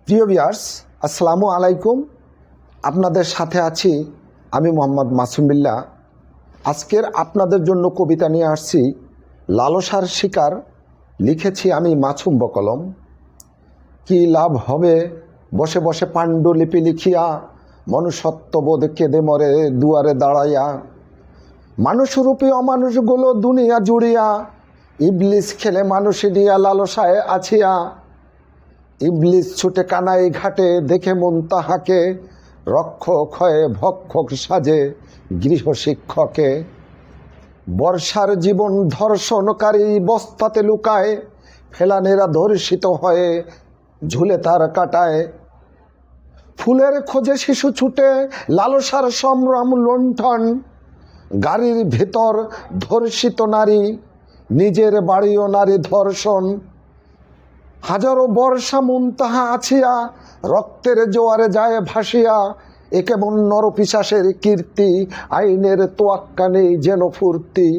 প্রিয় ভিউয়ার্স, আসসালামু আলাইকুম। আপনাদের সাথে আছি আমি মোহাম্মদ মাসুম বিল্লাহ। আজকের আপনাদের জন্য কবিতা নিয়ে আসছি লালসার শিকার, লিখেছি আমি মাসুম বকলম। কি লাভ হবে বসে বসে পাণ্ডুলিপি লিখিয়া, মনুষ্যত্ববোধ কেঁদে মরে দুয়ারে দাঁড়াইয়া। মানুষরূপী অমানুষগুলো দুনিয়া জুড়িয়া, ইবলিস খেলে মানুষ দিয়া লালসায় আছিয়া। ইবলিস ছুটে কানাই ঘাটে দেখে মন তাহাকে, রক্ষক হয়ে ভক্ষক সাজে গৃহশিক্ষকে। বর্ষার জীবন ধর্ষণকারী বস্তাতে লুকায়, ফেলানেরা ধর্ষিত হয়ে ঝুলে তার কাটায়। ফুলের খোঁজে শিশু ছুটে লালসার সম্ভ্রম লুণ্ঠন, গাড়ির ভেতর ধর্ষিত নারী, নিজের বাড়িও নারী ধর্ষণ। হাজারো বর্ষা মন তাহা আছিয়া, রক্তের জোয়ারে যায় ভাসিয়া। এ কেমন নরপিশাচের কীর্তি, আইনের তোয়াক্কা নেই যেন ফুর্তি।